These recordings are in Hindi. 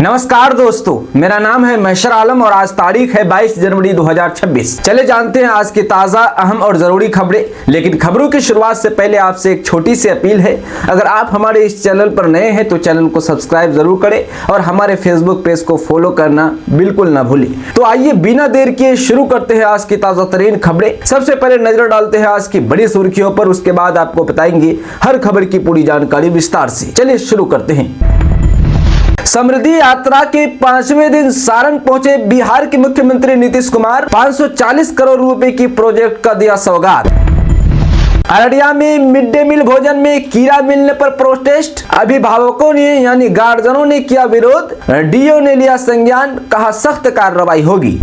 नमस्कार दोस्तों, मेरा नाम है मैशर आलम और आज तारीख है 22 जनवरी 2026। चले जानते हैं आज की ताज़ा, अहम और ज़रूरी खबरें। लेकिन खबरों की शुरुआत से पहले आपसे एक छोटी सी अपील है। अगर आप हमारे इस चैनल पर नए हैं तो चैनल को सब्सक्राइब जरूर करें और हमारे फेसबुक पेज को फॉलो करना बिल्कुल ना भूलें। तो आइए बिना देर किए शुरू करते हैं आज की ताज़ा तरीन खबरें। सबसे पहले नजर डालते हैं आज की बड़ी सुर्खियों पर, उसके बाद आपको बताएंगे हर खबर की पूरी जानकारी विस्तार से। चलिए शुरू करते हैं। समृद्धि यात्रा के 5वें दिन सारण पहुंचे बिहार के मुख्यमंत्री नीतीश कुमार। 540 करोड़ रुपए की प्रोजेक्ट का दिया सौगात। अररिया में मिड डे मील भोजन में कीड़ा मिलने पर प्रोटेस्ट, अभिभावकों ने यानी गार्जियनों ने किया विरोध। डीओ ने लिया संज्ञान, कहा सख्त कार्रवाई होगी।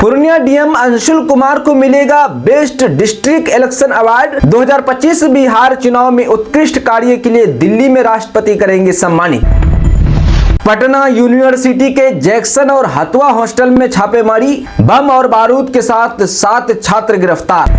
पूर्णिया डीएम अंशुल कुमार को मिलेगा best district election award. 2025 Bihar चुनाव में उत्कृष्ट कार्य के लिए दिल्ली में राष्ट्रपति करेंगे सम्मानित। पटना यूनिवर्सिटी के जैक्सन और हथुआ हॉस्टल में छापेमारी, बम और बारूद के साथ 7 छात्र गिरफ्तार।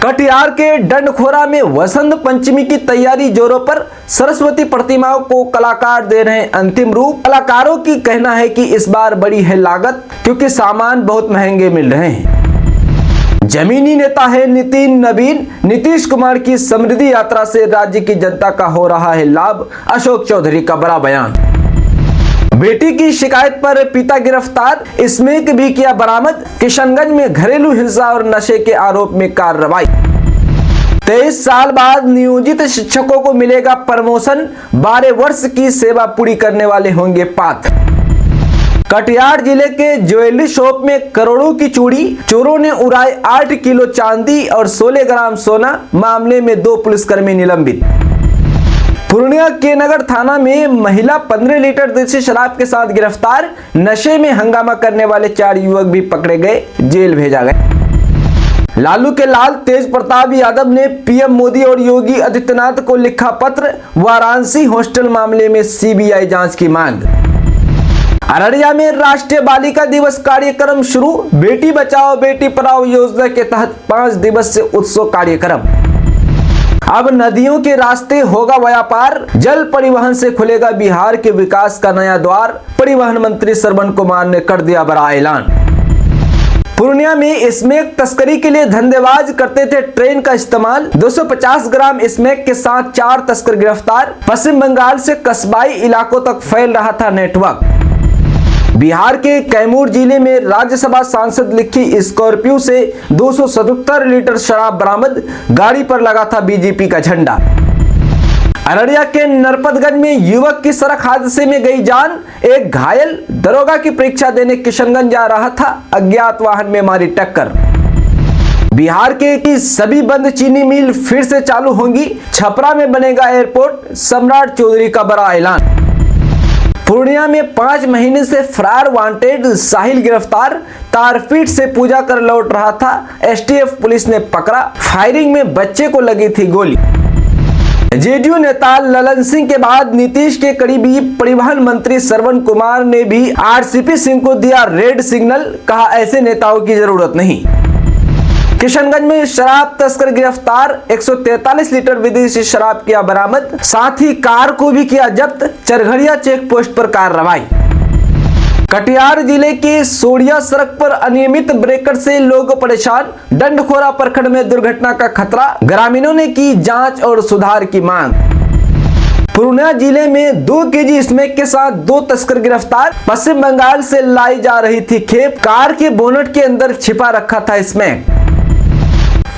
कटिहार के डंडखोरा में वसंत पंचमी की तैयारी जोरों पर, सरस्वती प्रतिमाओं को कलाकार दे रहे हैं अंतिम रूप। कलाकारों की कहना है कि इस बार बड़ी है लागत क्योंकि सामान बहुत महंगे मिल रहे हैं। जमीनी नेता है नितिन नवीन। नीतीश कुमार की समृद्धि यात्रा से राज्य की जनता का हो रहा है लाभ, अशोक चौधरी का बड़ा बयान। बेटी की शिकायत पर पिता गिरफ्तार, स्मैक भी किया बरामद। किशनगंज में घरेलू हिंसा और नशे के आरोप में कार्रवाई। 23 साल बाद नियोजित शिक्षकों को मिलेगा प्रमोशन। 12 वर्ष की सेवा पूरी करने वाले होंगे पात्र। कटिहार जिले के ज्वेलरी शॉप में करोड़ों की चूड़ी, चोरों ने उड़ाए 8 किलो चांदी और 16 ग्राम सोना। मामले में 2 पुलिसकर्मी निलंबित। पूर्णिया के नगर थाना में महिला 15 लीटर देसी शराब के साथ गिरफ्तार। नशे में हंगामा करने वाले 4 युवक भी पकड़े गए, जेल भेजा गया। लालू के लाल तेज प्रताप यादव ने पीएम मोदी और योगी आदित्यनाथ को लिखा पत्र। वाराणसी हॉस्टल मामले में सीबीआई जांच की मांग। अररिया में राष्ट्रीय बालिका दिवस कार्यक्रम शुरू। बेटी बचाओ बेटी पढ़ाओ योजना के तहत 5 दिवसीय उत्सव कार्यक्रम। अब नदियों के रास्ते होगा व्यापार, जल परिवहन से खुलेगा बिहार के विकास का नया द्वार। परिवहन मंत्री श्रवण कुमार ने कर दिया बड़ा ऐलान। पूर्णिया में स्मैक तस्करी के लिए धंधेबाज करते थे ट्रेन का इस्तेमाल। 250 ग्राम स्मैक के साथ 4 तस्कर गिरफ्तार। पश्चिम बंगाल से कस्बाई इलाकों तक फैल रहा था नेटवर्क। बिहार के कैमूर जिले में राज्यसभा सांसद लिखी स्कॉर्पियो से 277 लीटर शराब बरामद। गाड़ी पर लगा था बीजेपी का झंडा। अररिया के नरपतगंज में युवक की सड़क हादसे में गई जान, एक घायल। दरोगा की परीक्षा देने किशनगंज जा रहा था, अज्ञात वाहन में मारी टक्कर। बिहार के सभी बंद चीनी मिल फिर से चालू होंगी। छपरा में बनेगा एयरपोर्ट, सम्राट चौधरी का बड़ा ऐलान। पूर्णिया में 5 महीने से फरार वांटेड साहिल गिरफ्तार। तारपीट से पूजा कर लौट रहा था, एसटीएफ पुलिस ने पकड़ा। फायरिंग में बच्चे को लगी थी गोली। जेडीयू नेता ललन सिंह के बाद नीतीश के करीबी परिवहन मंत्री श्रवण कुमार ने भी आरसीपी सिंह को दिया रेड सिग्नल, कहा ऐसे नेताओं की जरूरत नहीं। किशनगंज में शराब तस्कर गिरफ्तार। 143 लीटर विदेशी शराब किया बरामद, साथ ही कार को भी किया जब्त। चरघड़िया चेक पोस्ट पर कार्रवाई। कटिहार जिले के सोड़िया सड़क पर अनियमित ब्रेकर से लोग परेशान। डंडखोरा प्रखंड में दुर्घटना का खतरा, ग्रामीणों ने की जांच और सुधार की मांग। पूर्णिया जिले में 2 केजी स्मैक के साथ 2 तस्कर गिरफ्तार। पश्चिम बंगाल से लाई जा रही थी खेप, कार के बोनट के अंदर छिपा रखा था स्मैक।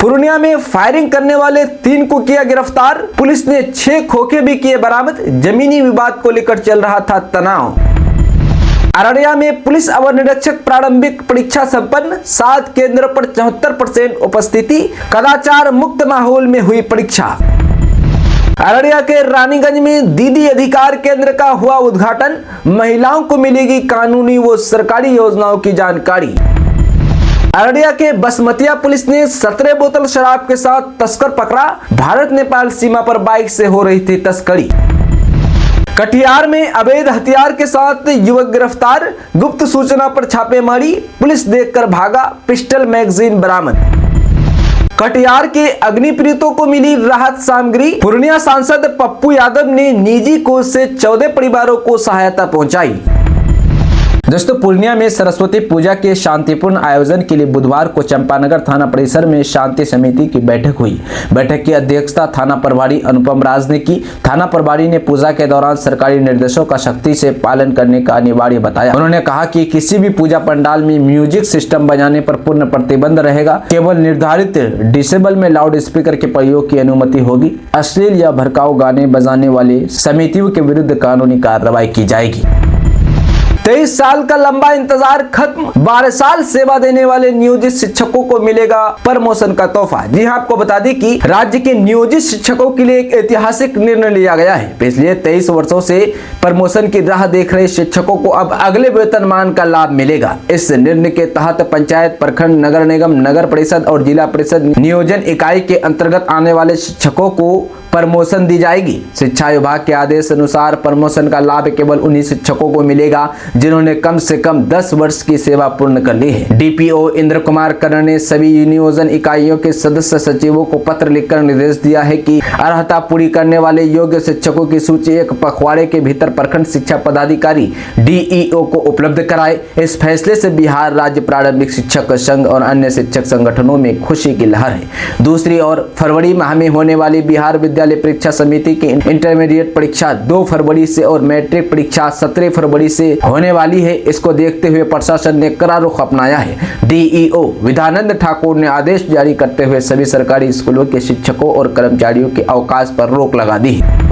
पूर्णिया में फायरिंग करने वाले 3 को किया गिरफ्तार। पुलिस ने 6 खोखे भी किए बरामद। जमीनी विवाद को लेकर चल रहा था तनाव। अररिया में पुलिस अवर निरीक्षक प्रारंभिक परीक्षा संपन्न। 7 केंद्रों पर 74% उपस्थिति। कदाचार मुक्त माहौल में हुई परीक्षा। अररिया के रानीगंज में दीदी अधिकार केंद्र का हुआ उद्घाटन। महिलाओं को मिलेगी कानूनी व सरकारी योजनाओं की जानकारी। अररिया के बसमतिया पुलिस ने 17 बोतल शराब के साथ तस्कर पकड़ा। भारत नेपाल सीमा पर बाइक से हो रही थी तस्करी। कटिहार में अवैध हथियार के साथ युवक गिरफ्तार। गुप्त सूचना पर छापेमारी, पुलिस देखकर भागा। पिस्टल मैगजीन बरामद। कटिहार के अग्निपीड़ितों को मिली राहत सामग्री। पूर्णिया सांसद पप्पू यादव ने निजी कोष से 14 परिवारों को सहायता पहुंचाई। दोस्तों, पूर्णिया में सरस्वती पूजा के शांतिपूर्ण आयोजन के लिए बुधवार को चंपानगर थाना परिसर में शांति समिति की बैठक हुई। बैठक की अध्यक्षता थाना प्रभारी अनुपम राज ने की। थाना प्रभारी ने पूजा के दौरान सरकारी निर्देशों का सख्ती से पालन करने का अनिवार्य बताया। उन्होंने कहा कि किसी भी पूजा पंडाल में म्यूजिक सिस्टम बजाने पर पूर्ण प्रतिबंध रहेगा। केवल निर्धारित डिसेबल में लाउड स्पीकर के प्रयोग की अनुमति होगी। अश्लील या भड़काऊ गाने बजाने वाले समितियों के विरुद्ध कानूनी कार्रवाई की जाएगी। 23 साल का लंबा इंतजार खत्म। 12 साल सेवा देने वाले नियोजित शिक्षकों को मिलेगा प्रमोशन का तोहफा। जी हां, आपको बता दें कि राज्य के नियोजित शिक्षकों के लिए एक ऐतिहासिक निर्णय लिया गया है। पिछले 23 वर्षों से प्रमोशन की राह देख रहे शिक्षकों को अब अगले वेतनमान का लाभ मिलेगा। इस निर्णय के तहत पंचायत, प्रखंड, नगर निगम, नगर परिषद और जिला परिषद नियोजन इकाई के अंतर्गत आने वाले शिक्षकों को प्रमोशन दी जाएगी। शिक्षा विभाग के आदेश अनुसार प्रमोशन का लाभ केवल उन्हीं शिक्षकों को मिलेगा जिन्होंने कम से कम 10 वर्ष की सेवा पूर्ण कर ली है। डीपीओ इंद्र कुमार कर्ण ने सभी नियोजन इकाइयों के सदस्य सचिवों को पत्र लिखकर निर्देश दिया है कि अर्हता पूरी करने वाले योग्य शिक्षकों की सूची एक पखवाड़े के भीतर प्रखंड शिक्षा पदाधिकारी डीईओ को उपलब्ध कराए। इस फैसले से बिहार राज्य प्रारंभिक शिक्षक संघ और अन्य शिक्षक संगठनों में खुशी की लहर है। दूसरी ओर फरवरी माह में होने वाली बिहार विद्यालय परीक्षा समिति की इंटरमीडिएट परीक्षा 2 फरवरी से और मैट्रिक परीक्षा 17 फरवरी से होने वाली है। इसको देखते हुए प्रशासन ने कड़ा रुख अपनाया है। डीईओ विधानंद ठाकुर ने आदेश जारी करते हुए सभी सरकारी स्कूलों के शिक्षकों और कर्मचारियों के अवकाश पर रोक लगा दी है।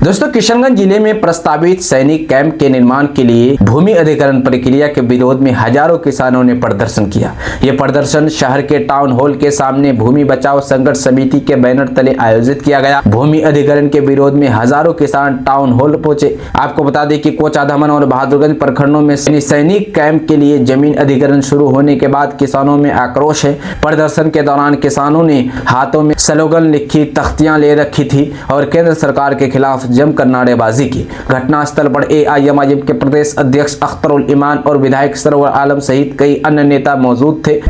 दोस्तों, किशनगंज जिले में प्रस्तावित सैनिक कैंप के निर्माण के लिए भूमि अधिग्रहण प्रक्रिया के विरोध में हजारों किसानों ने प्रदर्शन किया। यह प्रदर्शन शहर के टाउन हॉल के सामने भूमि बचाओ संघर्ष समिति के बैनर तले आयोजित किया गया। भूमि अधिग्रहण के विरोध में हजारों किसान टाउन हॉल पहुंचे। आपको बता दें कि कोचाधामन और बहादुरगंज प्रखंडों में सैनिक कैंप के लिए जमीन अधिग्रहण शुरू होने के बाद किसानों में आक्रोश है। प्रदर्शन के दौरान किसानों ने हाथों में स्लोगन लिखी तख्तियां ले रखी थी और केंद्र सरकार के खिलाफ जमकर नारेबाजी की। घटनास्थल पर एआईएमआईएम के प्रदेश अध्यक्ष अख्तरुल ईमान और विधायक सरवर आलम सहित कई अन्य नेता मौजूद थे।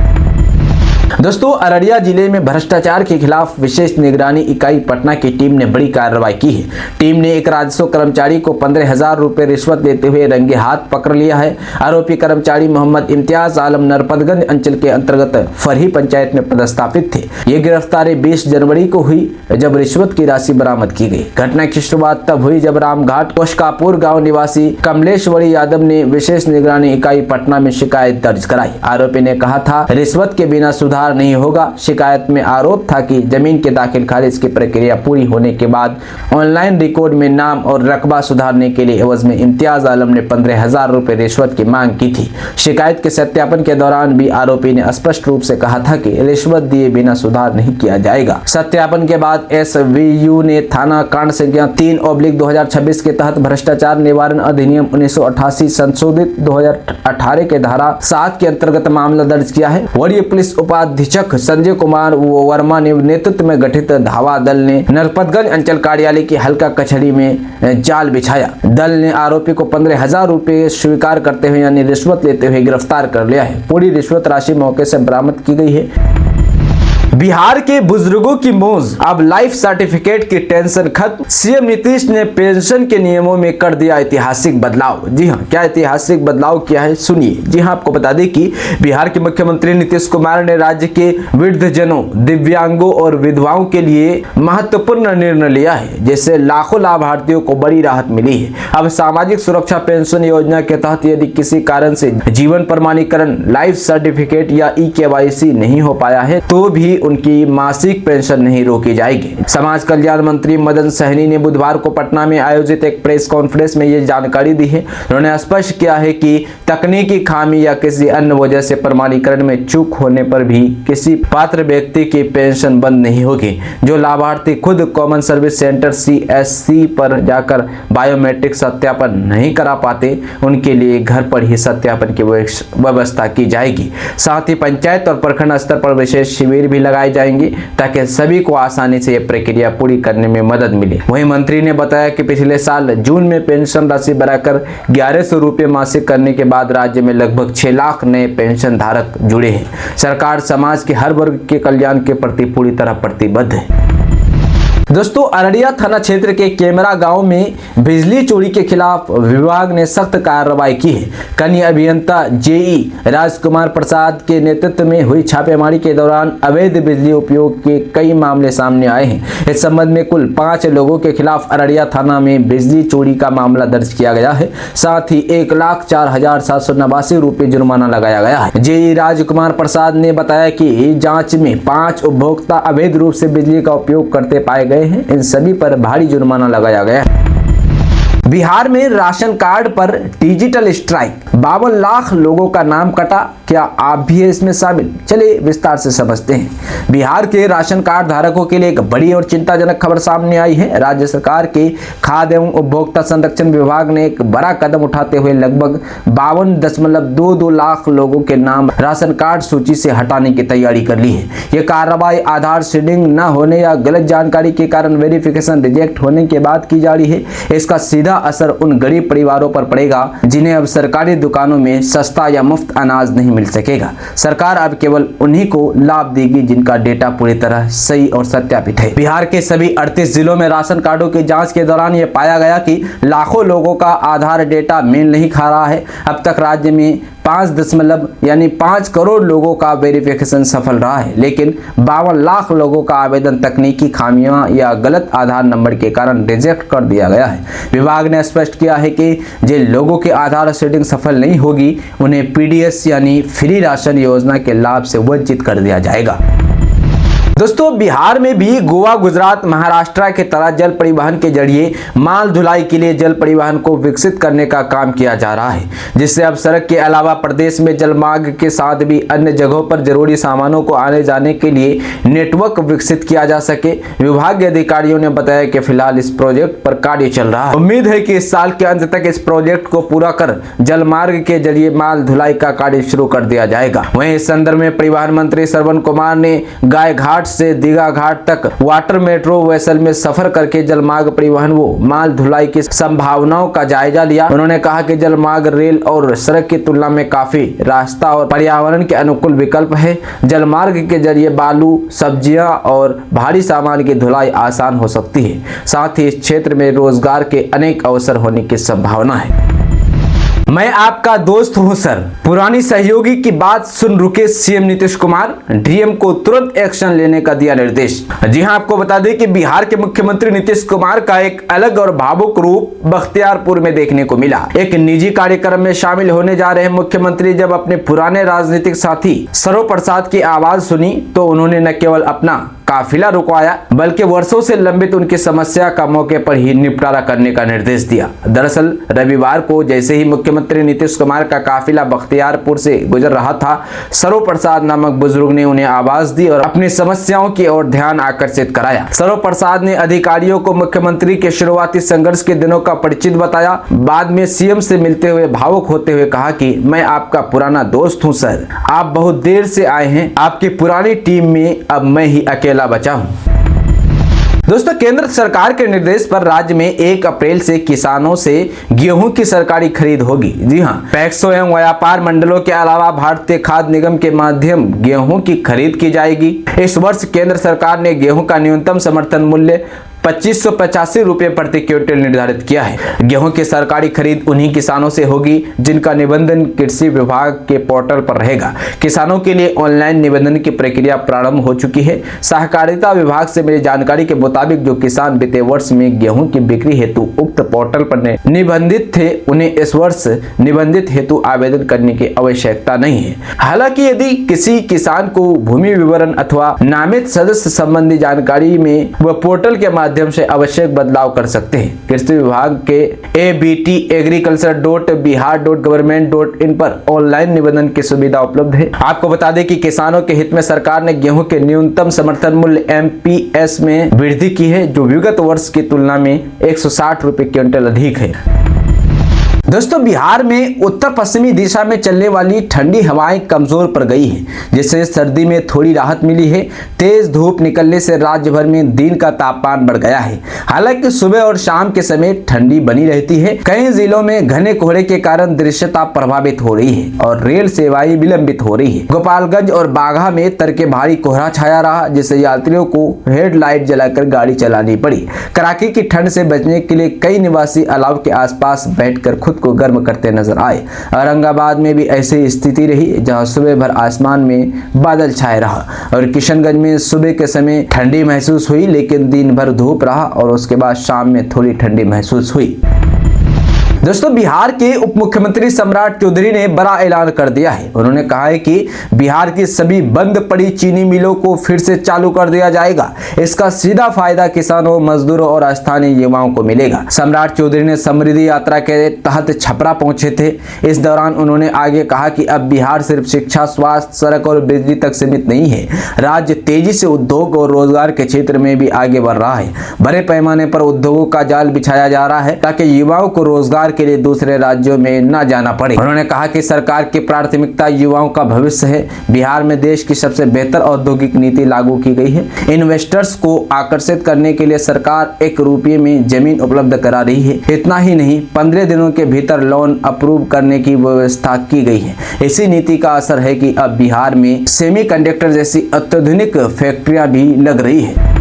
दोस्तों, अररिया जिले में भ्रष्टाचार के खिलाफ विशेष निगरानी इकाई पटना की टीम ने बड़ी कार्रवाई की है। टीम ने एक राजस्व कर्मचारी को 15,000 रुपए रिश्वत लेते हुए रंगे हाथ पकड़ लिया है। आरोपी कर्मचारी मोहम्मद इम्तियाज आलम नरपतगंज अंचल के अंतर्गत फरही पंचायत में पदस्थापित थे। ये गिरफ्तारी 20 जनवरी को हुई जब रिश्वत की राशि बरामद की गई। घटना की शुरुआत तब हुई जब रामघाट कोशकापुर गाँव निवासी कमलेश्वरी यादव ने विशेष निगरानी इकाई पटना में शिकायत दर्ज कराई। आरोपी ने कहा था रिश्वत के बिना सुधार नहीं होगा। शिकायत में आरोप था कि जमीन के दाखिल खारिज की प्रक्रिया पूरी होने के बाद ऑनलाइन रिकॉर्ड में नाम और रकबा सुधारने के लिए एवज में इम्तियाज आलम ने 15,000 रुपए रिश्वत की मांग की थी। शिकायत के सत्यापन के दौरान भी आरोपी ने स्पष्ट रूप से कहा था कि रिश्वत दिए बिना सुधार नहीं किया जाएगा। सत्यापन के बाद एसवीयू ने थाना कांड संख्या 3/2026 के तहत भ्रष्टाचार निवारण अधिनियम 1988 संशोधित 2018 के धारा 7 के अंतर्गत मामला दर्ज किया है। वरीय पुलिस उपाध्यक्ष संजय कुमार वर्मा ने नेतृत्व में गठित धावा दल ने नरपतगंज अंचल कार्यालय की हल्का कचहरी में जाल बिछाया। दल ने आरोपी को 15,000 रुपए स्वीकार करते हुए यानी रिश्वत लेते हुए गिरफ्तार कर लिया है। पूरी रिश्वत राशि मौके से बरामद की गई है। बिहार के बुजुर्गों की मौज, अब लाइफ सर्टिफिकेट की टेंशन खत्म। सीएम नीतीश ने पेंशन के नियमों में कर दिया ऐतिहासिक बदलाव। जी हां, क्या ऐतिहासिक बदलाव किया है सुनिए। जी हां, आपको बता दें कि बिहार के मुख्यमंत्री नीतीश कुमार ने राज्य के वृद्धजनों, दिव्यांगों और विधवाओं के लिए महत्वपूर्ण निर्णय लिया है, जिससे लाखों लाभार्थियों को बड़ी राहत मिली है। अब सामाजिक सुरक्षा पेंशन योजना के तहत यदि किसी कारण से जीवन प्रमाणीकरण, लाइफ सर्टिफिकेट या ई-केवाईसी नहीं हो पाया है तो भी उनकी मासिक पेंशन नहीं रोकी जाएगी। समाज कल्याण मंत्री मदन सहनी ने बुधवार को पटना में आयोजित एक प्रेस कॉन्फ्रेंस में ये जानकारी दी है। उन्होंने स्पष्ट किया है कि तकनीकी खामी या किसी अन्य वजह से प्रमाणीकरण में चूक होने पर भी किसी पात्र व्यक्ति की पेंशन बंद नहीं होगी। जो लाभार्थी खुद कॉमन सर्विस सेंटर CSC पर जाकर बायोमेट्रिक सत्यापन नहीं करा पाते उनके लिए घर पर ही सत्यापन की व्यवस्था की जाएगी। साथ ही पंचायत और प्रखंड स्तर पर विशेष शिविर भी लगाए जाएंगे ताकि सभी को आसानी से यह प्रक्रिया पूरी करने में मदद मिले। वहीं मंत्री ने बताया कि पिछले साल जून में पेंशन राशि बढ़ाकर 1100 रुपये मासिक करने के बाद राज्य में लगभग 6 लाख नए पेंशन धारक जुड़े हैं। सरकार समाज के हर वर्ग के कल्याण के प्रति पूरी तरह प्रतिबद्ध है। दोस्तों, अररिया थाना क्षेत्र के केमरा गांव में बिजली चोरी के खिलाफ विभाग ने सख्त कार्रवाई की है। कनीय अभियंता जेई राजकुमार प्रसाद के नेतृत्व में हुई छापेमारी के दौरान अवैध बिजली उपयोग के कई मामले सामने आए हैं। इस संबंध में कुल 5 लोगों के खिलाफ अररिया थाना में बिजली चोरी का मामला दर्ज किया गया है। साथ ही 1,04,789 रुपये जुर्माना लगाया गया है। जेई राजकुमार प्रसाद ने बताया कि जाँच में 5 उपभोक्ता अवैध रूप से बिजली का उपयोग करते पाए गए हैं। इन सभी पर भारी जुर्माना लगाया गया है। बिहार में राशन कार्ड पर डिजिटल स्ट्राइक, 52 लाख लोगों का नाम कटा। क्या आप भी है इसमें शामिल? चलिए विस्तार से समझते हैं। बिहार के राशन कार्ड धारकों के लिए एक बड़ी और चिंताजनक खबर सामने आई है। राज्य सरकार के खाद्य एवं उपभोक्ता संरक्षण विभाग ने एक बड़ा कदम उठाते हुए लगभग 52.22 लाख लोगों के नाम राशन कार्ड सूची से हटाने की तैयारी कर ली है। यह कार्रवाई आधार सीडिंग न होने या गलत जानकारी के कारण वेरिफिकेशन रिजेक्ट होने के बाद की जा रही है। इसका सीधा असर उन गरीब परिवारों पर पड़ेगा जिन्हें अब सरकारी दुकानों में सस्ता या मुफ्त अनाज नहीं मिल सकेगा। सरकार अब केवल उन्हीं को लाभ देगी जिनका डेटा पूरी तरह सही और सत्यापित है। बिहार के सभी 38 जिलों में राशन कार्डों की जांच के दौरान यह पाया गया कि लाखों लोगों का आधार डेटा मेल नहीं खा रहा है। अब तक राज्य में 5 करोड़ लोगों का वेरिफिकेशन सफल रहा है, लेकिन 52 लाख लोगों का आवेदन तकनीकी खामियां या गलत आधार नंबर के कारण रिजेक्ट कर दिया गया है। विभाग ने स्पष्ट किया है कि जिन लोगों की आधार सीडिंग सफल नहीं होगी उन्हें पीडीएस यानी फ्री राशन योजना के लाभ से वंचित कर दिया जाएगा। दोस्तों, बिहार में भी गोवा, गुजरात, महाराष्ट्र के तरह जल परिवहन के जरिए माल ढुलाई के लिए जल परिवहन को विकसित करने का काम किया जा रहा है, जिससे अब सड़क के अलावा प्रदेश में जलमार्ग के साथ भी अन्य जगहों पर जरूरी सामानों को आने जाने के लिए नेटवर्क विकसित किया जा सके। विभाग के अधिकारियों ने बताया कि फिलहाल इस प्रोजेक्ट पर कार्य चल रहा है। उम्मीद है कि इस साल के अंत तक इस प्रोजेक्ट को पूरा कर जलमार्ग के जरिए माल ढुलाई का कार्य शुरू कर दिया जाएगा। वहीं इस संदर्भ में परिवहन मंत्री श्रवण कुमार ने गाय घाट से दीघा घाट तक वाटर मेट्रो वेसल में सफर करके जलमार्ग परिवहन व माल ढुलाई की संभावनाओं का जायजा लिया। उन्होंने कहा कि जलमार्ग रेल और सड़क की तुलना में काफी रास्ता और पर्यावरण के अनुकूल विकल्प है। जलमार्ग के जरिए बालू, सब्जियां और भारी सामान की ढुलाई आसान हो सकती है। साथ ही इस क्षेत्र में रोजगार के अनेक अवसर होने की संभावना है। मैं आपका दोस्त हूं सर, पुरानी सहयोगी की बात सुन रुके सीएम नीतीश कुमार, डीएम को तुरंत एक्शन लेने का दिया निर्देश। जी हां, आपको बता दें कि बिहार के मुख्यमंत्री नीतीश कुमार का एक अलग और भावुक रूप बख्तियारपुर में देखने को मिला। एक निजी कार्यक्रम में शामिल होने जा रहे मुख्यमंत्री जब अपने पुराने राजनीतिक साथी सरो प्रसाद की आवाज सुनी तो उन्होंने न केवल अपना काफिला रुकवाया बल्कि वर्षों से लंबित उनकी समस्या का मौके पर ही निपटारा करने का निर्देश दिया। दरअसल रविवार को जैसे ही मुख्यमंत्री नीतीश कुमार का काफिला बख्तियारपुर से गुजर रहा था, सरो प्रसाद नामक बुजुर्ग ने उन्हें आवाज दी और अपनी समस्याओं की ओर ध्यान आकर्षित कराया। सरो प्रसाद ने अधिकारियों को मुख्यमंत्री के शुरुआती संघर्ष के दिनों का परिचित बताया। बाद में सीएम से मिलते हुए भावुक होते हुए कहा कि मैं आपका पुराना दोस्त हूं सर, आप बहुत देर से आए हैं, आपकी पुरानी टीम में अब मैं ही अकेला बचा हूं। दोस्तों, केंद्र सरकार के निर्देश पर राज्य में 1 अप्रैल से किसानों से गेहूं की सरकारी खरीद होगी। जी हां, पैक्सों एवं व्यापार मंडलों के अलावा भारतीय खाद्य निगम के माध्यम गेहूं की खरीद की जाएगी। इस वर्ष केंद्र सरकार ने गेहूं का न्यूनतम समर्थन मूल्य 2585 रुपये प्रति क्विंटल निर्धारित किया है। गेहूं की सरकारी खरीद उन्हीं किसानों से होगी जिनका निबंधन कृषि विभाग के पोर्टल पर रहेगा। किसानों के लिए ऑनलाइन निबंधन की प्रक्रिया प्रारंभ हो चुकी है। सहकारिता विभाग से मिली जानकारी के मुताबिक जो किसान बीते वर्ष में गेहूं की बिक्री हेतु उक्त पोर्टल पर निबंधित थे, उन्हें इस वर्ष निबंधित हेतु आवेदन करने की आवश्यकता नहीं है। हालांकि यदि किसी किसान को भूमि विवरण अथवा नामित सदस्य संबंधी जानकारी में व पोर्टल के माध्यम से आवश्यक बदलाव कर सकते हैं। कृषि विभाग के abtagriculture.bihar.government.in पर ऑनलाइन निबंधन की सुविधा उपलब्ध है। आपको बता दें कि किसानों के हित में सरकार ने गेहूं के न्यूनतम समर्थन मूल्य MPS में वृद्धि की है, जो विगत वर्ष की तुलना में 160 रुपये क्विंटल अधिक है। दोस्तों बिहार में उत्तर पश्चिमी दिशा में चलने वाली ठंडी हवाएं कमजोर पड़ गई हैं, जिससे सर्दी में थोड़ी राहत मिली है। तेज धूप निकलने से राज्य भर में दिन का तापमान बढ़ गया है। हालांकि सुबह और शाम के समय ठंडी बनी रहती है। कई जिलों में घने कोहरे के कारण दृश्यता प्रभावित हो रही है और रेल सेवाएं विलंबित हो रही है। गोपालगंज और बाघा में तड़के भारी कोहरा छाया रहा, जिससे यात्रियों को हेडलाइट जलाकर गाड़ी चलानी पड़ी। कड़ाके की ठंड से बचने के लिए कई निवासी अलाव के आसपास बैठकर खुद को गर्म करते नजर आए। औरंगाबाद में भी ऐसी स्थिति रही, जहां सुबह भर आसमान में बादल छाए रहा और किशनगंज में सुबह के समय ठंडी महसूस हुई, लेकिन दिन भर धूप रहा और उसके बाद शाम में थोड़ी ठंडी महसूस हुई। दोस्तों बिहार के उप मुख्यमंत्री सम्राट चौधरी ने बड़ा ऐलान कर दिया है। उन्होंने कहा है कि बिहार की सभी बंद पड़ी चीनी मिलों को फिर से चालू कर दिया जाएगा। इसका सीधा फायदा किसानों, मजदूरों और स्थानीय युवाओं को मिलेगा। सम्राट चौधरी ने समृद्धि यात्रा के तहत छपरा पहुंचे थे। इस दौरान उन्होंने आगे कहा कि अब बिहार सिर्फ शिक्षा, स्वास्थ्य, सड़क और बिजली तक सीमित नहीं है। राज्य तेजी से उद्योग और रोजगार के क्षेत्र में भी आगे बढ़ रहा है। बड़े पैमाने पर उद्योगों का जाल बिछाया जा रहा है ताकि युवाओं को रोजगार के लिए दूसरे राज्यों में न जाना पड़े। उन्होंने कहा कि सरकार की प्राथमिकता युवाओं का भविष्य है। बिहार में देश की सबसे बेहतर औद्योगिक नीति लागू की गई है। इन्वेस्टर्स को आकर्षित करने के लिए सरकार 1 रुपये में जमीन उपलब्ध करा रही है। इतना ही नहीं, 15 दिनों के भीतर लोन अप्रूव करने की व्यवस्था की गई है। इसी नीति का असर है कि अब बिहार में सेमीकंडक्टर जैसी अत्याधुनिक फैक्ट्रियां भी लग रही है।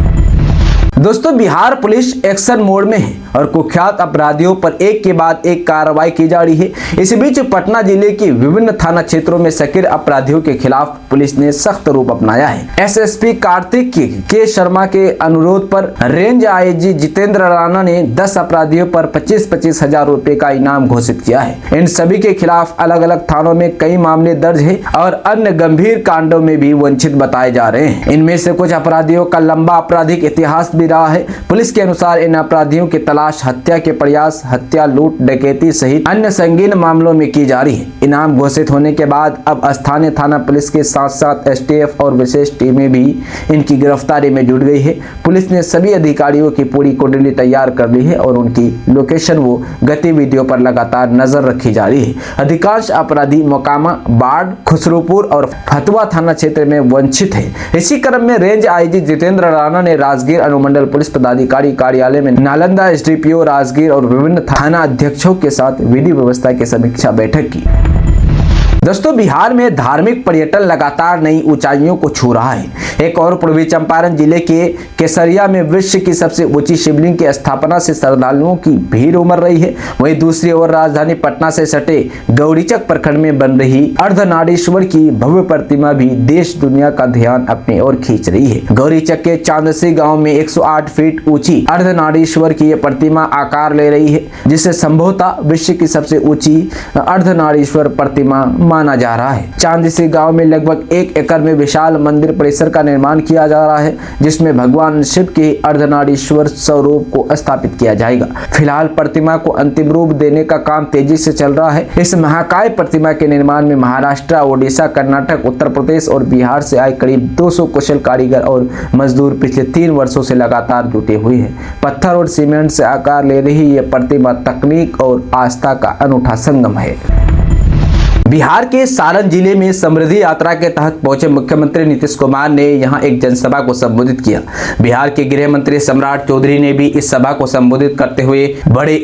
दोस्तों बिहार पुलिस एक्शन मोड में है और कुख्यात अपराधियों पर एक के बाद एक कार्रवाई की जा रही है। इसी बीच पटना जिले के विभिन्न थाना क्षेत्रों में सक्रिय अपराधियों के खिलाफ पुलिस ने सख्त रूप अपनाया है। एसएसपी कार्तिक के शर्मा के अनुरोध पर रेंज आईजी जितेंद्र राणा ने 10 अपराधियों पर 25-25 हजार रुपए का इनाम घोषित किया है। इन सभी के खिलाफ अलग अलग थानों में कई मामले दर्ज है और अन्य गंभीर कांडों में भी वंचित बताए जा रहे हैं। इनमें से कुछ अपराधियों का लंबा आपराधिक इतिहास भी रहा है। पुलिस के अनुसार इन अपराधियों की तलाश हत्या के प्रयास, हत्या, लूट, डकैती सहित अन्य संगीन मामलों में की जा रही है। इनाम घोषित होने के बाद अब स्थानीय थाना पुलिस के साथ साथ एसटीएफ और विशेष टीमें भी इनकी गिरफ्तारी में जुट गई है। पुलिस ने सभी अधिकारियों की पूरी कुंडली तैयार कर ली है और उनकी लोकेशन व गतिविधियों पर लगातार नजर रखी जा रही है। अधिकांश अपराधी मोकामा, बाढ़, खुसरूपुर और फतुहा थाना क्षेत्र में वंचित है। इसी क्रम में रेंज आईजी जितेंद्र राणा ने राजगीर अनुमंडल पुलिस पदाधिकारी कार्यालय में नालंदा एसडीपीओ राजगीर और विभिन्न थाना अध्यक्षों के साथ विधि व्यवस्था की समीक्षा बैठक की। दोस्तों बिहार में धार्मिक पर्यटन लगातार नई ऊंचाइयों को छू रहा है। एक और पूर्वी चंपारण जिले के केसरिया में विश्व की सबसे ऊंची शिवलिंग की स्थापना से श्रद्धालुओं की भीड़ उमड़ रही है। वहीं दूसरी ओर राजधानी पटना से सटे गौरीचक प्रखंड में बन रही अर्धनारीश्वर की भव्य प्रतिमा भी देश दुनिया का ध्यान अपनी ओर खींच रही है। गौरीचक के चांदसी गाँव में 108 फीट ऊंची अर्धनारीश्वर की यह प्रतिमा आकार ले रही है, जिसे संभवतः विश्व की सबसे ऊंची अर्धनारीश्वर प्रतिमा माना जा रहा है। चांदसी गांव में लगभग 1 एकड़ में विशाल मंदिर परिसर का निर्माण किया जा रहा है, जिसमें भगवान शिव के अर्धनारीश्वर स्वरूप को स्थापित किया जाएगा। फिलहाल प्रतिमा को अंतिम रूप देने का काम तेजी से चल रहा है। इस महाकाय प्रतिमा के निर्माण में महाराष्ट्र, ओडिशा, कर्नाटक, उत्तर प्रदेश और बिहार से आए करीब 200 कुशल कारीगर और मजदूर पिछले 3 वर्षों से लगातार जुटे हुए हैं। पत्थर और सीमेंट से आकार ले रही यह प्रतिमा तकनीक और आस्था का अनूठा संगम है। बिहार के सारण जिले में समृद्धि यात्रा के तहत पहुंचे मुख्यमंत्री नीतीश कुमार ने यहां एक जनसभा को संबोधित किया। बिहार के गृह मंत्री सम्राट चौधरी ने भी इस सभा को संबोधित करते हुए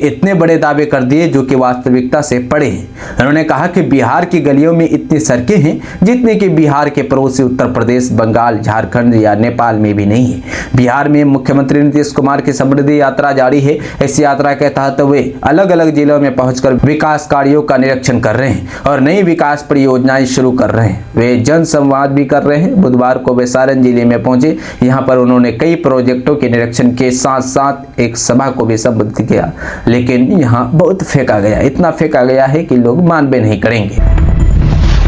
इतने बड़े दावे कर दिए जो कि वास्तविकता से परे हैं। उन्होंने कहा कि बिहार की गलियों में इतनी सड़कें हैं जितने कि बिहार के पड़ोसी उत्तर प्रदेश, बंगाल, झारखंड या नेपाल में भी नहीं है। बिहार में मुख्यमंत्री नीतीश कुमार की समृद्धि यात्रा जारी है। इस यात्रा के तहत वे अलग अलग जिलों में पहुंचकर विकास कार्यों का निरीक्षण कर रहे हैं और नई विकास परियोजनाएं शुरू कर रहे हैं। वे जन संवाद भी कर रहे हैं। बुधवार को वे सारण जिले में पहुंचे। यहां पर उन्होंने कई प्रोजेक्टों के निरीक्षण के साथ साथ एक सभा को भी संबोधित किया, लेकिन यहां बहुत फेंका गया, इतना फेंका गया है कि लोग मान भी नहीं करेंगे।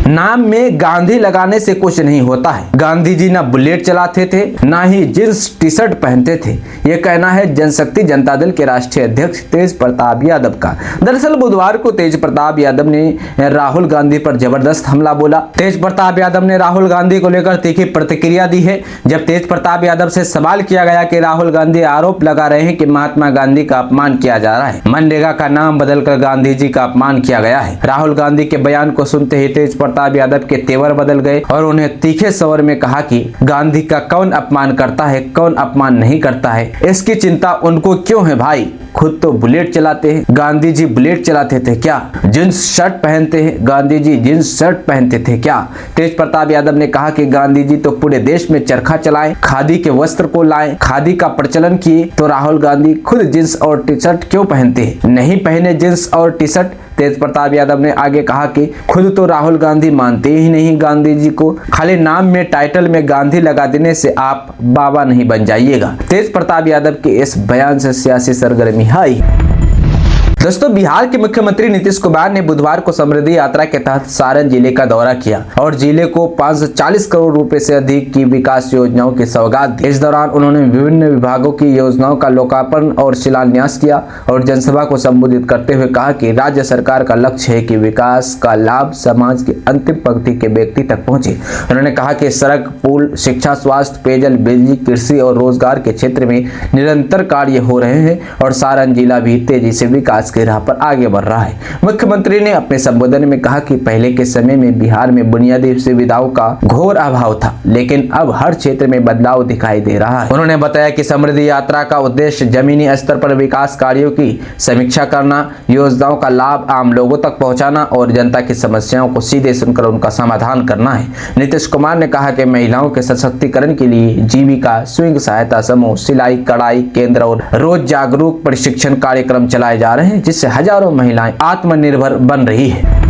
नाम में गांधी लगाने से कुछ नहीं होता है। गांधी जी ना बुलेट चलाते थे, ना ही जींस टी शर्ट पहनते थे। ये कहना है जनशक्ति जनता दल के राष्ट्रीय अध्यक्ष तेज प्रताप यादव का। दरअसल बुधवार को तेज प्रताप यादव ने राहुल गांधी पर जबरदस्त हमला बोला। तेज प्रताप यादव ने राहुल गांधी को लेकर तीखी प्रतिक्रिया दी है। जब तेज प्रताप यादव से सवाल किया गया कि राहुल गांधी आरोप लगा रहे हैं कि महात्मा गांधी का अपमान किया जा रहा है, मनरेगा का नाम बदलकर गांधी जी का अपमान किया गया है। राहुल गांधी के बयान को सुनते ही तेज प्रताप यादव के तेवर बदल गए और उन्हें तीखे स्वर में कहा कि गांधी का कौन अपमान करता है, कौन अपमान नहीं करता है, इसकी चिंता उनको क्यों है भाई, खुद तो बुलेट चलाते हैं। गांधी जी बुलेट चलाते थे क्या? जींस शर्ट पहनते हैं, गांधी जी जींस शर्ट पहनते थे क्या? तेज प्रताप यादव ने कहा कि गांधी जी तो पूरे देश में चरखा चलाए, खादी के वस्त्र को लाए, खादी का प्रचलन किए, तो राहुल गांधी खुद जींस और टी शर्ट क्यों पहनते हैं? नहीं पहने जींस और टी शर्ट। तेज प्रताप यादव ने आगे कहा कि खुद तो राहुल गांधी मानते ही नहीं गांधी जी को, खाली नाम में टाइटल में गांधी लगा देने से आप बाबा नहीं बन जाइएगा। तेज प्रताप यादव के इस बयान से सियासी सरगर्मी आई। दोस्तों, बिहार के मुख्यमंत्री नीतीश कुमार ने बुधवार को समृद्धि यात्रा के तहत सारण जिले का दौरा किया और जिले को 540 करोड़ रुपए से अधिक की विकास योजनाओं की सौगात दी। इस दौरान उन्होंने विभिन्न विभागों की योजनाओं का लोकार्पण और शिलान्यास किया और जनसभा को संबोधित करते हुए कहा कि राज्य सरकार का लक्ष्य है कि विकास का लाभ समाज की अंतिम पंक्ति के व्यक्ति तक पहुंचे। उन्होंने कहा कि सड़क, पुल, शिक्षा, स्वास्थ्य, पेयजल, बिजली, कृषि और रोजगार के क्षेत्र में निरंतर कार्य हो रहे हैं और सारण जिला भी तेजी से विकास के राह पर आगे बढ़ रहा है। मुख्यमंत्री ने अपने संबोधन में कहा कि पहले के समय में बिहार में बुनियादी सुविधाओं का घोर अभाव था, लेकिन अब हर क्षेत्र में बदलाव दिखाई दे रहा है। उन्होंने बताया कि समृद्धि यात्रा का उद्देश्य जमीनी स्तर पर विकास कार्यों की समीक्षा करना, योजनाओं का लाभ आम लोगों तक पहुंचाना और जनता की समस्याओं को सीधे सुनकर उनका समाधान करना है। नीतीश कुमार ने कहा कि महिलाओं के सशक्तिकरण के लिए जीविका, स्वयं सहायता समूह, सिलाई कढ़ाई केंद्र और रोज जागरूक प्रशिक्षण कार्यक्रम चलाए जा रहे हैं, जिससे हजारों महिलाएं आत्मनिर्भर बन रही है।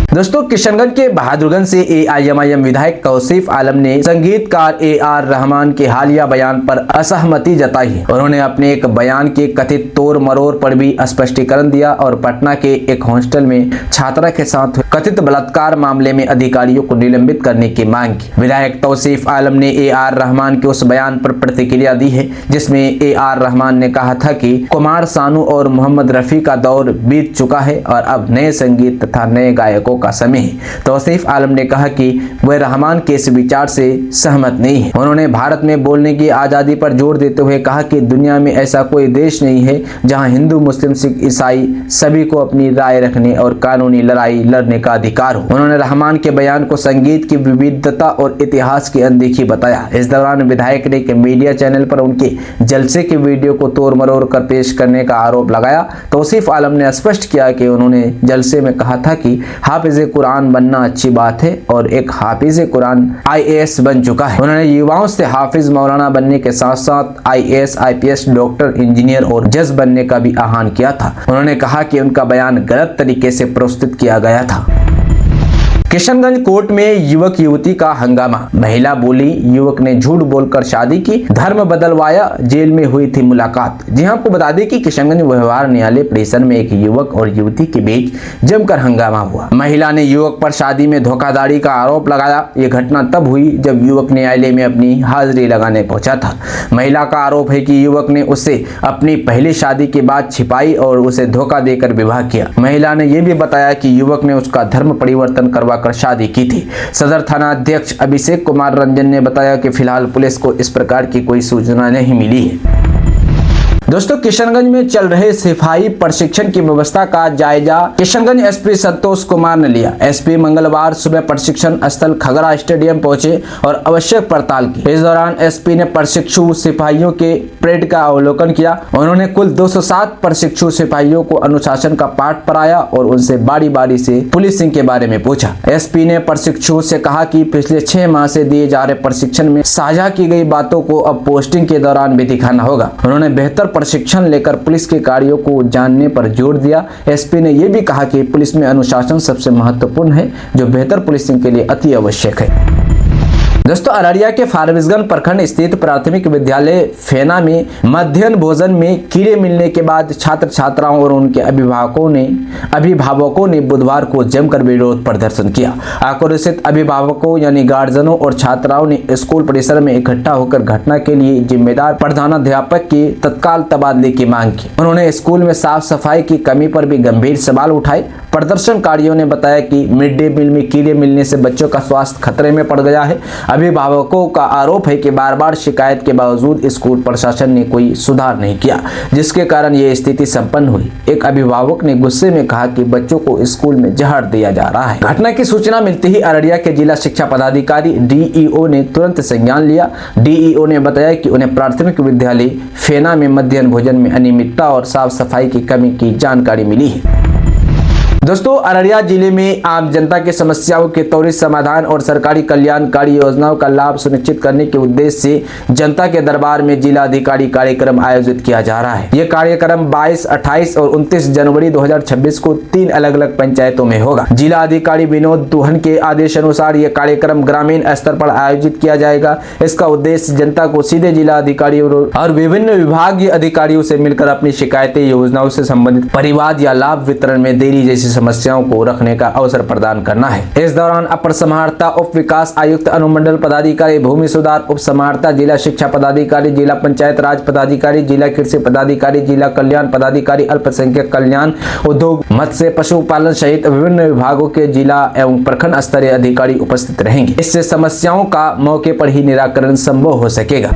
दोस्तों, किशनगंज के बहादुरगंज से एआईएमआईएम विधायक तौसीफ आलम ने संगीतकार एआर रहमान के हालिया बयान पर असहमति जताई है। उन्होंने अपने एक बयान के कथित तोड़ मरोड़ पर भी स्पष्टीकरण दिया और पटना के एक हॉस्टल में छात्रा के साथ कथित बलात्कार मामले में अधिकारियों को निलंबित करने की मांग की। विधायक तौसीफ आलम ने एआर रहमान के उस बयान पर प्रतिक्रिया दी है जिसमें एआर रहमान ने कहा था कि कुमार सानू और मोहम्मद रफी का दौर बीत चुका है और अब नए संगीत तथा नए गायकों का समय है। तौसीफ आलम ने कहा कि वह रहमान के इस विचार से सहमत नहीं है। उन्होंने भारत में बोलने की आजादी पर जोर देते हुए कहा कि दुनिया में ऐसा कोई देश नहीं है जहां हिंदू, मुस्लिम, सिख, ईसाई सभी को अपनी राय रखने और कानूनी लड़ाई लड़ने का अधिकार हो। उन्होंने रहमान के बयान को संगीत की विविधता और इतिहास की अनदेखी बताया। इस दौरान विधायक ने मीडिया चैनल पर उनके जलसे के वीडियो को तोड़ मरोड़ कर पेश करने का आरोप लगाया। तौसीफ आलम ने स्पष्ट किया कि उन्होंने जलसे में कहा था कि हाफिज कुरान बनना अच्छी बात है और एक हाफिज कुरान आईएएस बन चुका है। उन्होंने युवाओं से हाफिज मौलाना बनने के साथ साथ आईएएस, आईपीएस, डॉक्टर, इंजीनियर और जज बनने का भी आह्वान किया था। उन्होंने कहा कि उनका बयान गलत तरीके से प्रस्तुत किया गया था। किशनगंज कोर्ट में युवक युवती का हंगामा। महिला बोली युवक ने झूठ बोलकर शादी की, धर्म बदलवाया, जेल में हुई थी मुलाकात। जी हां, आपको बता दें कि किशनगंज व्यवहार न्यायालय परिसर में एक युवक और युवती के बीच जमकर हंगामा हुआ। महिला ने युवक पर शादी में धोखाधड़ी का आरोप लगाया। ये घटना तब हुई जब युवक न्यायालय में अपनी हाजिरी लगाने पहुंचा था। महिला का आरोप है कि युवक ने उससे अपनी पहली शादी की बात छिपाई और उसे धोखा देकर विवाह किया। महिला ने यह भी बताया कि युवक ने उसका धर्म परिवर्तन करवा कर शादी की थी। सदर थाना अध्यक्ष अभिषेक कुमार रंजन ने बताया कि फिलहाल पुलिस को इस प्रकार की कोई सूचना नहीं मिली है। दोस्तों, किशनगंज में चल रहे सिपाही प्रशिक्षण की व्यवस्था का जायजा किशनगंज एसपी संतोष कुमार ने लिया। एसपी मंगलवार सुबह प्रशिक्षण स्थल खगड़ा स्टेडियम पहुंचे और आवश्यक पड़ताल की। इस दौरान एसपी ने प्रशिक्षु सिपाहियों के परेड का अवलोकन किया। उन्होंने कुल 207 प्रशिक्षु सिपाहियों को अनुशासन का पाठ पढ़ाया और उनसे बारी बारी से पुलिसिंग के बारे में पूछा। एसपी ने प्रशिक्षुओं से कहा कि पिछले 6 माह से दिए जा रहे प्रशिक्षण में साझा की गई बातों को अब पोस्टिंग के दौरान भी दिखाना होगा। उन्होंने बेहतर प्रशिक्षण लेकर पुलिस के कार्यों को जानने पर जोर दिया। एसपी ने यह भी कहा कि पुलिस में अनुशासन सबसे महत्वपूर्ण है, जो बेहतर पुलिसिंग के लिए अति आवश्यक है। दोस्तों, अररिया के फारबिसगंज प्रखंड स्थित प्राथमिक विद्यालय फेना में मध्याह्न भोजन में कीड़े मिलने के बाद छात्र छात्राओं और उनके अभिभावकों ने बुधवार को जमकर विरोध प्रदर्शन किया। आक्रोशित अभिभावकों यानी गार्जियनों और छात्राओं ने स्कूल परिसर में इकट्ठा होकर घटना के लिए जिम्मेदार प्रधानाध्यापक के तत्काल तबादले की मांग की। उन्होंने स्कूल में साफ सफाई की कमी पर भी गंभीर सवाल उठाए। प्रदर्शनकारियों ने बताया कि मिड डे मील में कीड़े मिलने से बच्चों का स्वास्थ्य खतरे में पड़ गया है। अभिभावकों का आरोप है कि बार बार शिकायत के बावजूद स्कूल प्रशासन ने कोई सुधार नहीं किया, जिसके कारण ये स्थिति संपन्न हुई। एक अभिभावक ने गुस्से में कहा कि बच्चों को स्कूल में जहर दिया जा रहा है। घटना की सूचना मिलते ही अररिया के जिला शिक्षा पदाधिकारी डीईओ ने तुरंत संज्ञान लिया। डीईओ ने बताया कि उन्हें प्राथमिक विद्यालय फेना में मध्याह्न भोजन में अनियमितता और साफ सफाई की कमी की जानकारी मिली है। दोस्तों, अररिया जिले में आम जनता की समस्याओं के त्वरित समाधान और सरकारी कल्याणकारी योजनाओं का लाभ सुनिश्चित करने के उद्देश्य से जनता के दरबार में जिला अधिकारी कार्यक्रम आयोजित किया जा रहा है। यह कार्यक्रम 22, 28 और 29 जनवरी 2026 को 3 अलग अलग पंचायतों में होगा। जिला अधिकारी विनोद दुहन के आदेश अनुसार यह कार्यक्रम ग्रामीण स्तर पर आयोजित किया जाएगा। इसका उद्देश्य जनता को सीधे जिला अधिकारी और विभिन्न विभागीय अधिकारियों से मिलकर अपनी शिकायतें, योजनाओं से संबंधित परिवाद या लाभ वितरण में देरी जैसी समस्याओं को रखने का अवसर प्रदान करना है। इस दौरान अपर समाहर्ता उप विकास आयुक्त, अनुमंडल पदाधिकारी भूमि सुधार, उप समाहर्ता जिला शिक्षा पदाधिकारी, जिला पंचायत राज पदाधिकारी, जिला कृषि पदाधिकारी, जिला कल्याण पदाधिकारी, अल्पसंख्यक कल्याण, उद्योग, मत्स्य, पशुपालन सहित विभिन्न विभागों के जिला एवं प्रखंड स्तरीय अधिकारी उपस्थित रहेंगे। इससे समस्याओं का मौके पर ही निराकरण संभव हो सकेगा।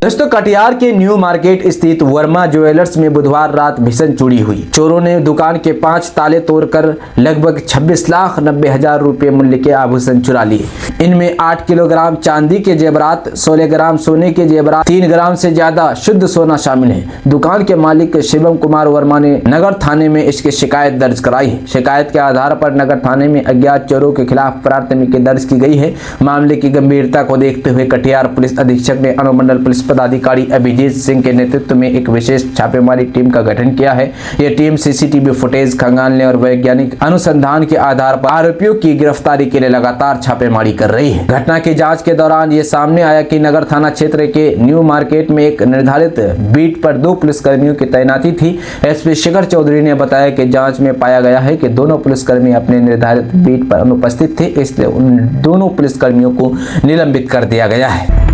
दोस्तों, कटिहार के न्यू मार्केट स्थित वर्मा ज्वेलर्स में बुधवार रात भीषण चोरी हुई। चोरों ने दुकान के 5 ताले तोड़कर लगभग 26,90,000 रुपए मूल्य के आभूषण चुरा लिए। इनमें 8 किलोग्राम चांदी के जेवरात, 16 ग्राम सोने के जेवरात, 3 ग्राम से ज्यादा शुद्ध सोना शामिल है। दुकान के मालिक शिवम कुमार वर्मा ने नगर थाने में इसकी शिकायत दर्ज कराई है। शिकायत के आधार पर नगर थाने में अज्ञात चोरों के खिलाफ प्राथमिकी दर्ज की गई है। मामले की गंभीरता को देखते हुए कटिहार पुलिस अधीक्षक ने अनुमंडल पुलिस पदाधिकारी अभिजीत सिंह के नेतृत्व में एक विशेष छापेमारी टीम का गठन किया है। यह टीम सीसीटीवी फुटेज खंगालने और वैज्ञानिक अनुसंधान के आधार पर आरोपियों की गिरफ्तारी के लिए लगातार छापेमारी कर रही है। घटना की जांच के दौरान यह सामने आया कि नगर थाना क्षेत्र के न्यू मार्केट में एक निर्धारित बीट पर 2 पुलिसकर्मियों की तैनाती थी। एसपी शेखर चौधरी ने बताया कि जांच में पाया गया है कि दोनों पुलिसकर्मी अपने निर्धारित बीट पर अनुपस्थित थे, इसलिए उन दोनों पुलिसकर्मियों को निलंबित कर दिया गया है।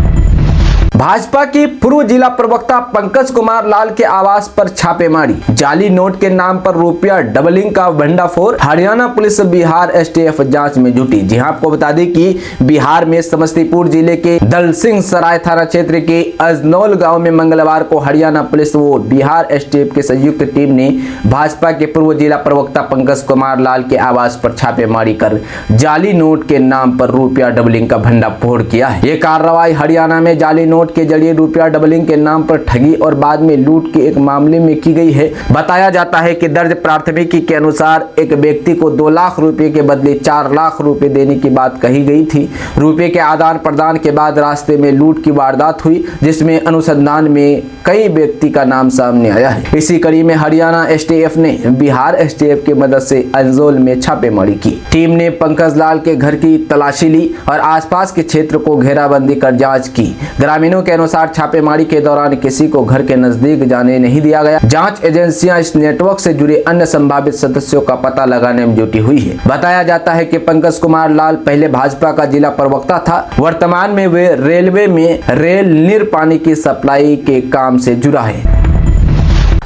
भाजपा की पूर्व जिला प्रवक्ता पंकज कुमार लाल के आवास पर छापेमारी, जाली नोट के नाम पर रुपया डबलिंग का भंडाफोड़। हरियाणा पुलिस बिहार एसटीएफ जांच में जुटी। जी हां, आपको बता दें कि बिहार में समस्तीपुर जिले के दलसिंह सराय थाना क्षेत्र के अजनौल गांव में मंगलवार को हरियाणा पुलिस व बिहार एसटीएफ की संयुक्त टीम ने भाजपा के पूर्व जिला प्रवक्ता पंकज कुमार लाल के आवास पर छापेमारी कर जाली नोट के नाम पर रुपया डबलिंग का भंडाफोड़ किया है। ये कार्रवाई हरियाणा में जाली नोट के जरिए रुपया डबलिंग के नाम पर ठगी और बाद में लूट के एक मामले में की गई है। बताया जाता है कि दर्ज प्राथमिकी के अनुसार एक व्यक्ति को 2 लाख रुपए के बदले 4 लाख रुपए देने की बात कही गई थी। रुपए के आदान प्रदान के बाद रास्ते में लूट की वारदात हुई, जिसमें अनुसंधान में कई व्यक्ति का नाम सामने आया है। इसी कड़ी में हरियाणा एसटीएफ ने बिहार एसटीएफ की मदद से अंजोल में छापेमारी की। टीम ने पंकज लाल के घर की तलाशी ली और आसपास के क्षेत्र को घेराबंदी कर जांच की। ग्रामीणों के अनुसार छापेमारी के दौरान किसी को घर के नजदीक जाने नहीं दिया गया। जांच एजेंसियां इस नेटवर्क से जुड़े अन्य संभावित सदस्यों का पता लगाने में जुटी हुई है। बताया जाता है कि पंकज कुमार लाल पहले भाजपा का जिला प्रवक्ता था। वर्तमान में वे रेलवे में रेल नीर पानी की सप्लाई के काम से जुड़ा है।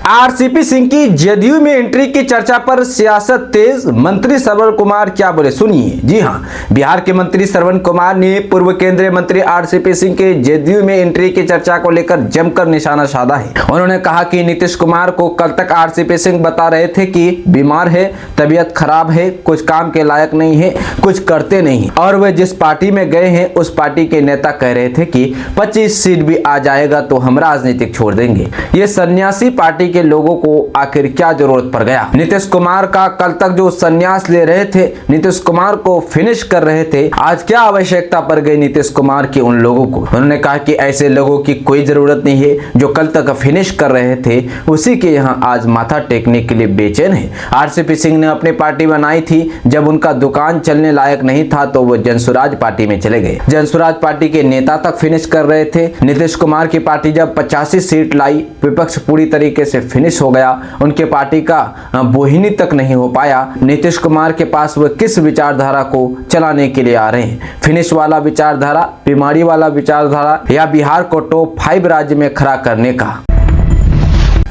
आरसीपी सिंह की जदयू में एंट्री की चर्चा पर सियासत तेज, मंत्री श्रवण कुमार क्या बोले, सुनिए। जी हां, बिहार के मंत्री श्रवण कुमार ने पूर्व केंद्रीय मंत्री आरसीपी सिंह के जदयू में एंट्री की चर्चा को लेकर जमकर निशाना साधा है। उन्होंने कहा कि नीतीश कुमार को कल तक आरसीपी सिंह बता रहे थे कि बीमार है, तबीयत खराब है, कुछ काम के लायक नहीं है, कुछ करते नहीं, और वे जिस पार्टी में गए हैं उस पार्टी के नेता कह रहे थे कि 25 सीट भी आ जाएगा तो हम राजनीतिक छोड़ देंगे। ये सन्यासी पार्टी के के लोगों को आखिर क्या जरूरत पड़ गया। नीतीश कुमार का कल तक जो संन्यास ले रहे थे, नीतीश कुमार को फिनिश कर रहे थे, आज क्या आवश्यकता पड़ गई नीतीश कुमार की उन लोगों को। उन्होंने कहा कि ऐसे लोगों की कोई जरूरत नहीं है, जो कल तक फिनिश कर रहे थे उसी के यहाँ आज माथा टेकने के लिए बेचैन है। आरसीपी सिंह ने अपनी पार्टी बनाई थी, जब उनका दुकान चलने लायक नहीं था तो वो जनसुराज पार्टी में चले गए। जनसुराज पार्टी के नेता तक फिनिश कर रहे थे। नीतीश कुमार की पार्टी जब 85 सीट लाई, विपक्ष पूरी तरीके से फिनिश हो गया, उनके पार्टी का बोहिनी तक नहीं हो पाया। नीतीश कुमार के पास वो किस विचारधारा को चलाने के लिए आ रहे हैं? फिनिश वाला विचारधारा, बीमारी वाला विचारधारा, या बिहार को टॉप 5 राज्य में खड़ा करने का?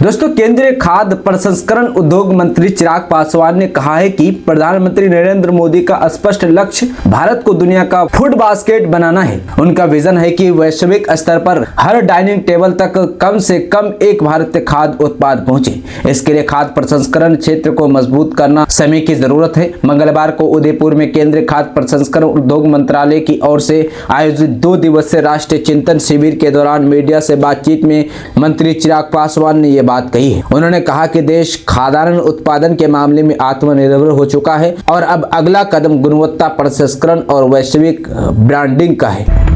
दोस्तों, केंद्रीय खाद्य प्रसंस्करण उद्योग मंत्री चिराग पासवान ने कहा है कि प्रधानमंत्री नरेंद्र मोदी का स्पष्ट लक्ष्य भारत को दुनिया का फूड बास्केट बनाना है। उनका विजन है कि वैश्विक स्तर पर हर डाइनिंग टेबल तक कम से कम एक भारतीय खाद्य उत्पाद पहुंचे। इसके लिए खाद्य प्रसंस्करण क्षेत्र को मजबूत करना समय की जरूरत है। मंगलवार को उदयपुर में केंद्रीय खाद्य प्रसंस्करण उद्योग मंत्रालय की ओर से आयोजित 2 दिवसीय राष्ट्रीय चिंतन शिविर के दौरान मीडिया से बातचीत में मंत्री चिराग पासवान ने बात कही है। उन्होंने कहा कि देश खाद्यान्न उत्पादन के मामले में आत्मनिर्भर हो चुका है और अब अगला कदम गुणवत्ता प्रसंस्करण और वैश्विक ब्रांडिंग का है।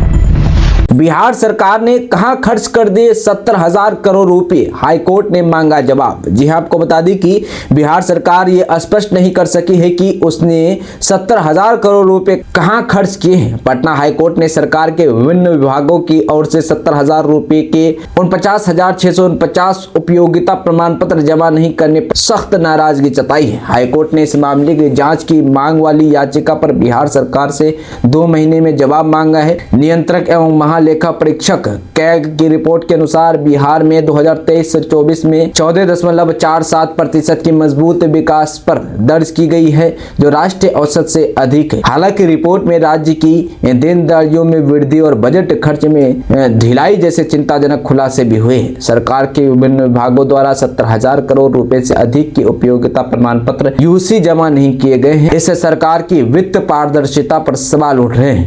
बिहार सरकार ने कहां खर्च कर दिए 70,000 करोड़ रुपए, हाईकोर्ट ने मांगा जवाब। जी हां, आपको बता दें कि बिहार सरकार ये स्पष्ट नहीं कर सकी है कि उसने 70,000 करोड़ रुपए कहां खर्च किए हैं। पटना हाईकोर्ट ने सरकार के विभिन्न विभागों की ओर से 70,000 रुपए के 49,649 उपयोगिता प्रमाण पत्र जमा नहीं करने पर सख्त नाराजगी जताई है। हाईकोर्ट ने इस मामले की जांच की मांग वाली याचिका पर बिहार सरकार से 2 महीने में जवाब मांगा है। नियंत्रक एवं लेखा परीक्षक कैग की रिपोर्ट के अनुसार बिहार में 2023 से 24 में 14.47% की मजबूत विकास पर दर्ज की गई है, जो राष्ट्रीय औसत से अधिक है। हालांकि रिपोर्ट में राज्य की देनदारियों में वृद्धि और बजट खर्च में ढिलाई जैसे चिंताजनक खुलासे भी हुए हैं। सरकार के विभिन्न विभागों द्वारा 70,000 करोड़ रुपए से अधिक की उपयोगिता प्रमाण पत्र यूसी जमा नहीं किए गए हैं। इससे सरकार की वित्त पारदर्शिता पर सवाल उठ रहे हैं।